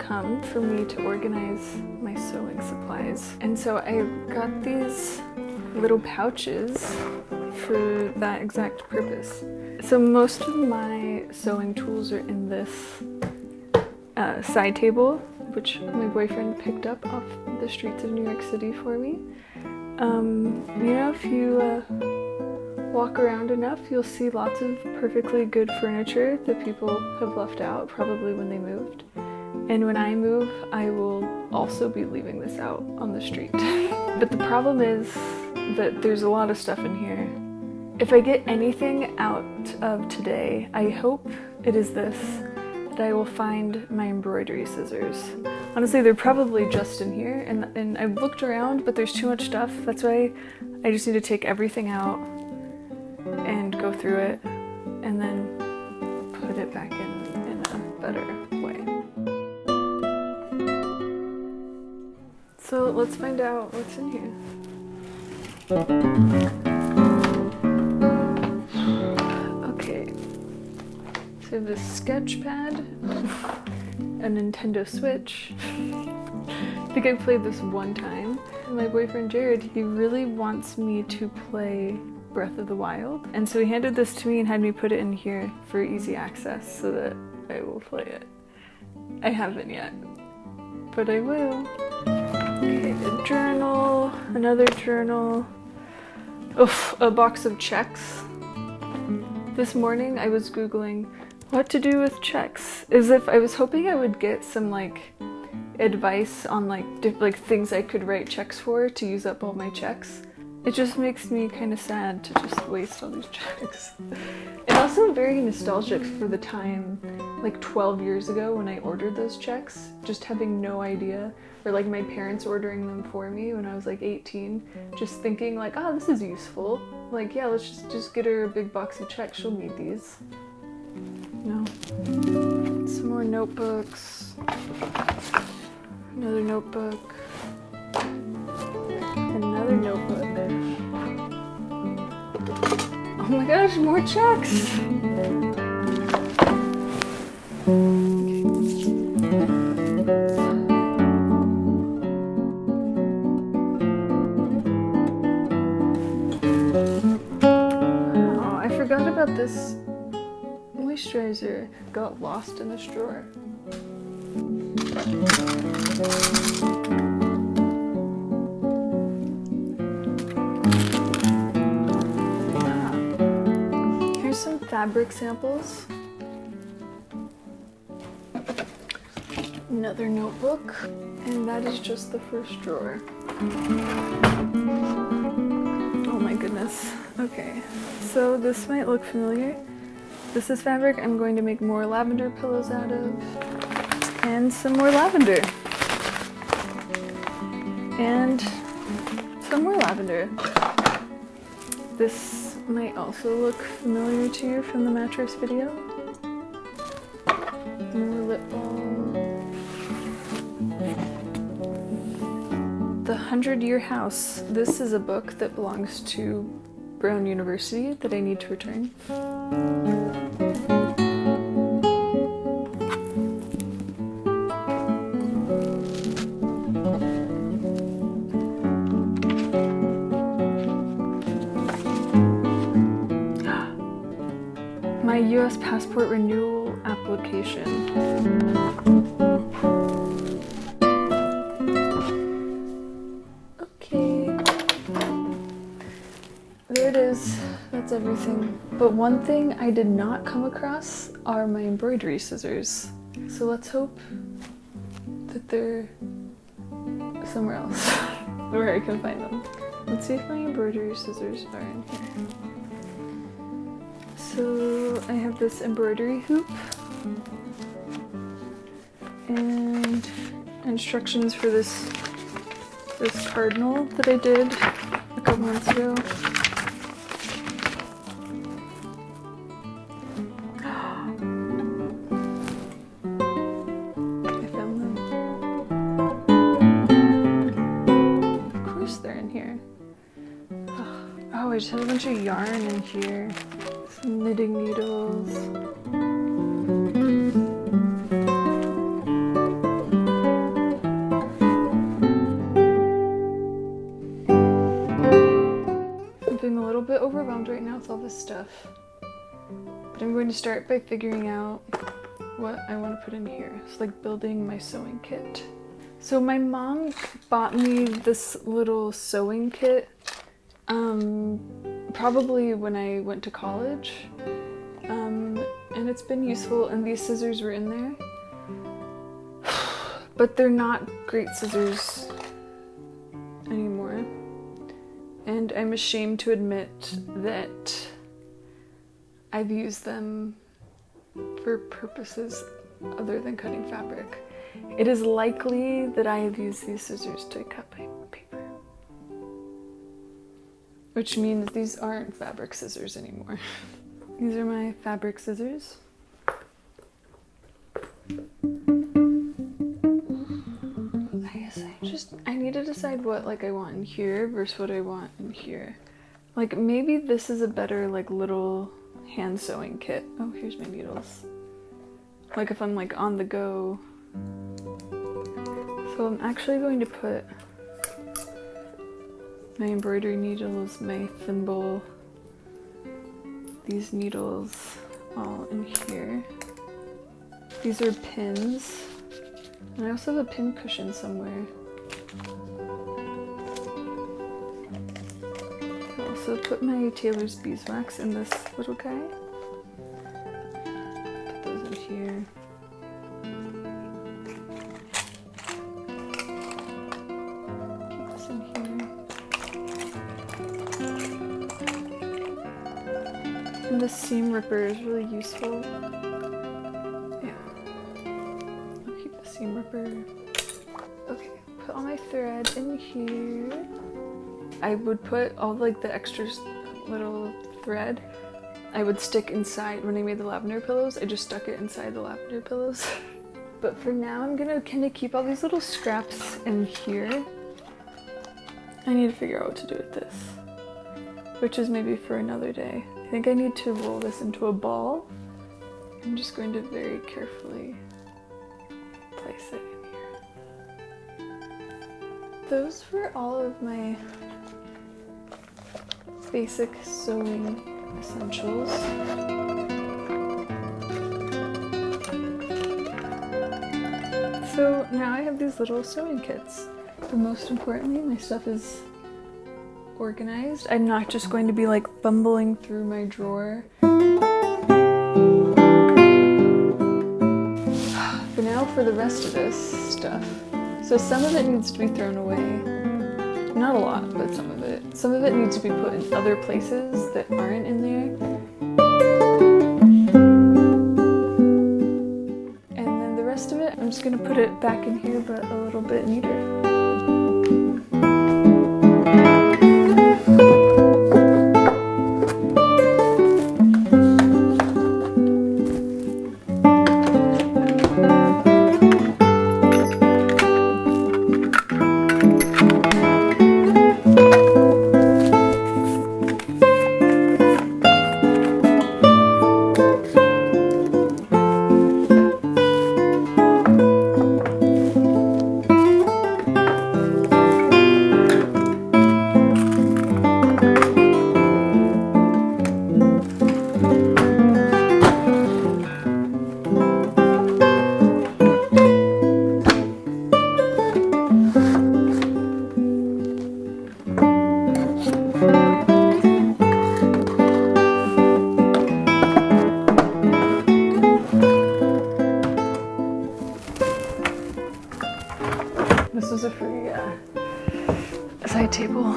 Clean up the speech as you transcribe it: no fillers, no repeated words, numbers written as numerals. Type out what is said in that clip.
come for me to organize my sewing supplies. And so I got these little pouches for that exact purpose. So most of my sewing tools are in this side table, which my boyfriend picked up off the streets of New York City for me. You know, if you walk around enough, you'll see lots of perfectly good furniture that people have left out, probably when they moved. And when I move, I will also be leaving this out on the street. But the problem is that there's a lot of stuff in here. If I get anything out of today, I hope it is this, that I will find my embroidery scissors. Honestly, they're probably just in here, and I've looked around, but there's too much stuff. That's why I just need to take everything out and go through it, and then put it back in a better way. So let's find out what's in here. Okay, so we have this sketch pad, a Nintendo Switch. I think I played this one time. My boyfriend Jared, he really wants me to play Breath of the Wild, and so he handed this to me and had me put it in here for easy access so that I will play it. I haven't yet, but I will. Okay, a journal, another journal. Oof, a box of checks. This morning I was Googling what to do with checks, as if I was hoping I would get some like advice on like things I could write checks for to use up all my checks. It just makes me kind of sad to just waste all these checks. And also very nostalgic for the time, like 12 years ago when I ordered those checks, just having no idea, or like my parents ordering them for me when I was like 18, just thinking like, oh, this is useful. Like, yeah, let's just get her a big box of checks, she'll need these. No. Some more notebooks. Another notebook. Another notebook. Oh my gosh, more checks! Oh, I forgot about this moisturizer. Got lost in this drawer. Here's some fabric samples. Another notebook, and that is just the first drawer. Oh my goodness. Okay, so this might look familiar. This is fabric I'm going to make more lavender pillows out of, and some more lavender, and some more lavender. This might also look familiar to you from the mattress video. More lip balm. The 100-Year House. This is a book that belongs to Brown University that I need to return. My US passport renewal application. Okay. There it is. That's everything. But one thing I did not come across are my embroidery scissors. So let's hope that they're somewhere else where I can find them. Let's see if my embroidery scissors are in here. So I have this embroidery hoop and instructions for this cardinal that I did a couple months ago. I found them. Of course they're in here. Oh, I just have a bunch of yarn in here. Knitting needles. with all this stuff. But I'm going to start by figuring out what I want to put in here. It's like building my sewing kit. So my mom bought me this little sewing kit probably when I went to college. And it's been useful, and these scissors were in there. But they're not great scissors anymore. And I'm ashamed to admit that I've used them for purposes other than cutting fabric. It is likely that I have used these scissors to cut paper. Which means these aren't fabric scissors anymore. These are my fabric scissors. I need to decide what like I want in here versus what I want in here. Like maybe this is a better like little hand sewing kit. Oh, here's my needles. Like if I'm like on the go. So I'm actually going to put my embroidery needles, my thimble, these needles all in here. These are pins. And I also have a pin cushion somewhere. I'll also put my tailor's beeswax in this little guy. Put those in here. Keep this in here. And the seam ripper is really useful. Seam ripper. Okay, put all my thread in here. I would put all like the extra little thread I would stick inside. When I made the lavender pillows, I just stuck it inside the lavender pillows. But for now, I'm gonna kind of keep all these little scraps in here. I need to figure out what to do with this, which is maybe for another day. I think I need to roll this into a ball. I'm just going to very carefully place it in here. Those were all of my basic sewing essentials. So now I have these little sewing kits. But most importantly, my stuff is organized. I'm not just going to be like fumbling through my drawer. For now, for the rest of this stuff. So some of it needs to be thrown away. Not a lot, but some of it. Some of it needs to be put in other places that aren't in there. And then the rest of it, I'm just gonna put it back in here, but a little bit neater. This was a free side table.